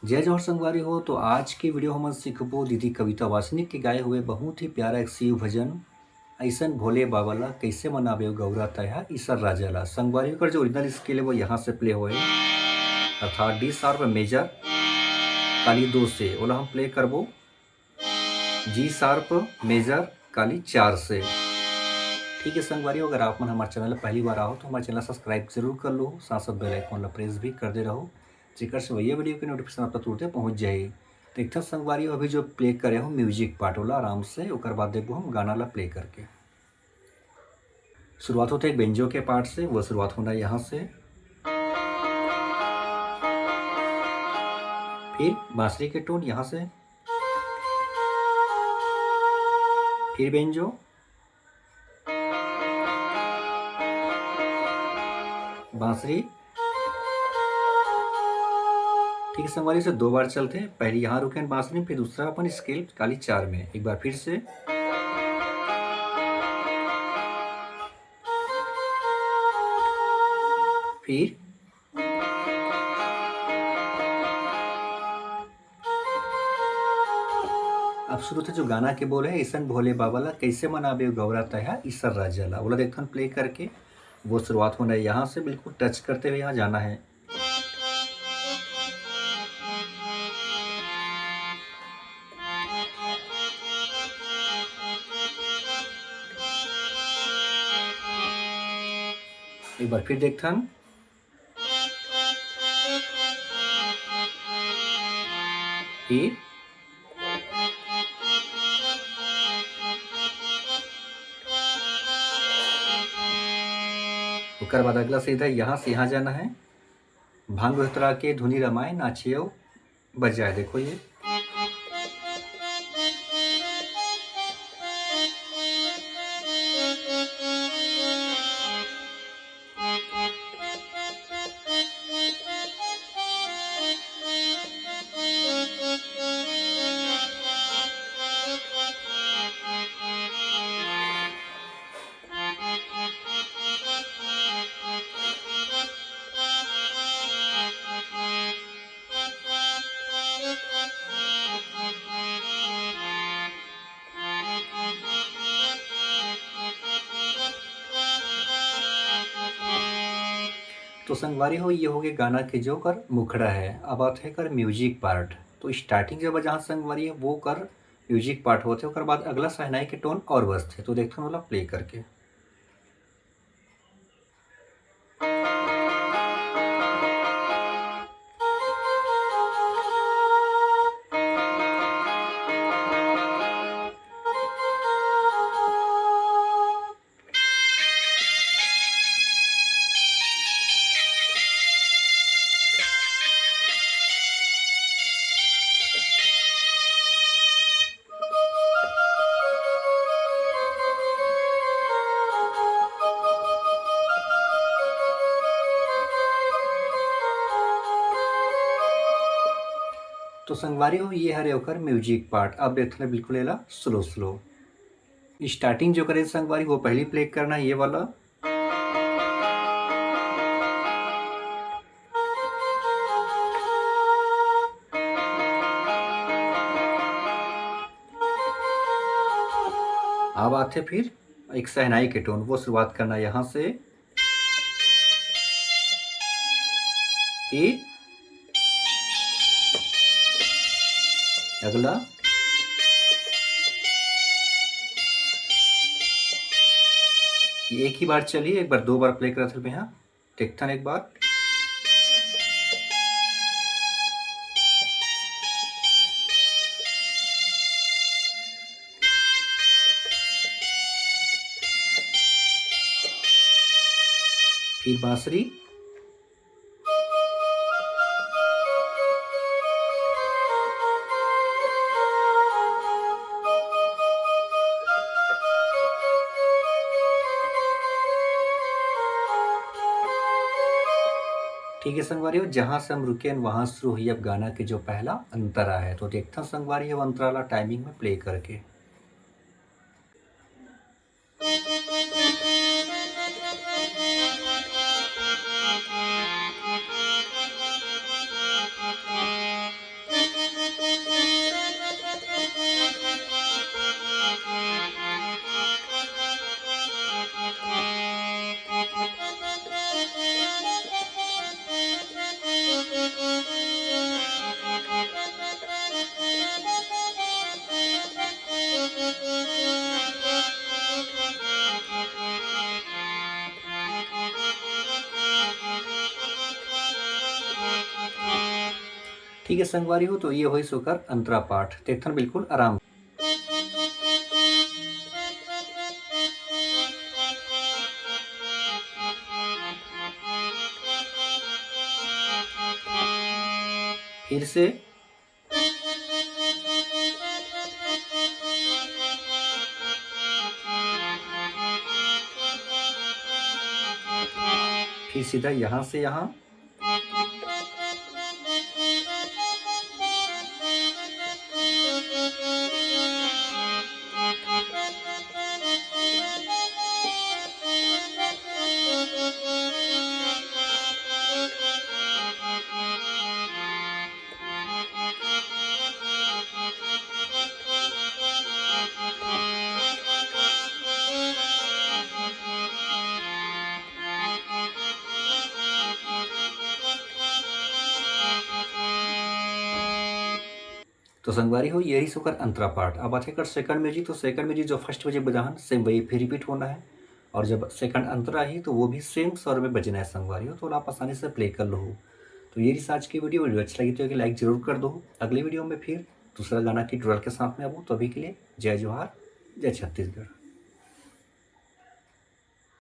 जय जवाहर संगवारी हो। तो आज की वीडियो हम सीखबो दीदी कविता वासनिक के गाए हुए बहुत ही प्यारा एक शिव भजन ऐसन भोले बाबा ला कैसे मनाबे गौरा तया ईसर राजा ला। संगवारी का जो ओरिजिनल स्केल है वो यहाँ से प्ले होए, अर्थात डी शार्प मेजर काली 2 से ओला हम प्ले करबो जी शार्प मेजर काली 4 से। ठीक है संगवारी, अगर आप मन हमारे चैनल पहली बार आओ तो हमारे चैनल सब्सक्राइब जरूर कर लो, साथ साथ बेल आइकन ला प्रेस भी कर दे रहो, जेकर से वही वीडियो की नोटिफिकेशन आप तक तुरंत पहुंच जाए। तो एक संगवारी अभी जो प्ले करे हो म्यूजिक पार्ट वाला आराम से, ओकर बाद देखो हम गाना ला प्ले करके। शुरुआत होता है एक बेंजो के पार्ट से, वो शुरुआत होना है यहाँ से, फिर बांसुरी के टोन यहाँ से, फिर बेंजो, बांसुरी। ठीक है संगवारी से 2 बार चलते हैं, पहले यहाँ रुके बांसुरी, फिर दूसरा अपन स्केल काली 4 में, एक बार फिर से। फिर अब शुरू से जो गाना के बोल है ईसन भोले बाबा ला कैसे मनाबे गौरा तया ईसर राजा ला, बोला देखते प्ले करके। वो शुरुआत होना है यहाँ से, बिल्कुल टच करते हुए यहाँ जाना है। एक बार फिर देखथन, फिर ओकर बाद अगला सीधा यहाँ से यहाँ जाना है। भांग उतरा के धुनी रमाए नाचियो बजाए, देखो ये। तो संगवारी हो ये हो गए गाना के जो कर मुखड़ा है। अब बात है कर म्यूजिक पार्ट। तो स्टार्टिंग जब जहाँ संगवारी है वो कर म्यूजिक पार्ट होते, ओकर बाद अगला सहनाई के टोन और बजते। तो देखते वाला प्ले करके। तो संगवारी हो ये हरे होकर म्यूजिक पार्ट। अब देखते बिल्कुल एला स्लो स्लो। स्टार्टिंग जो करे संगवारी वो पहली प्ले करना है ये वाला। अब आते फिर एक सहनाई के टोन, वो शुरुआत करना यहाँ से, फिर अगला, ये एक ही बार चलिए, एक बार 2 बार प्ले करा था यहाँ। देखता एक बार, फिर बांसुरी, ठीक है संगवारी हो। जहाँ से हम रुके वहाँ शुरू हुई अब गाना के जो पहला अंतरा है। तो देखता संगवारी हो अंतरा ला टाइमिंग में प्ले करके। ठीक है संगवारी हो, तो ये होई सोकर अंतरा पाठ देखथन बिल्कुल आराम। फिर से फिर सीधा यहाँ से यहाँ, तो संगवारी हो यही सोकर अंतरा पार्ट। अब आते कर सेकंड म्यूजिक, तो सेकंड म्यूजिक जो फर्स्ट बजे बजाहन सेम वही फिर रिपीट होना है, और जब सेकंड अंतरा ही तो वो भी सेम स्वर में बजना है संगवारी हो, तो आप आसानी से प्ले कर लो। तो ये रही आज की वीडियो अच्छा लगी तो एक लाइक जरूर कर दो। अगले वीडियो में फिर दूसरा गाना की ट्यूटोरियल के साथ में आऊँ, तो अभी के लिए जय जोहार, जय छत्तीसगढ़।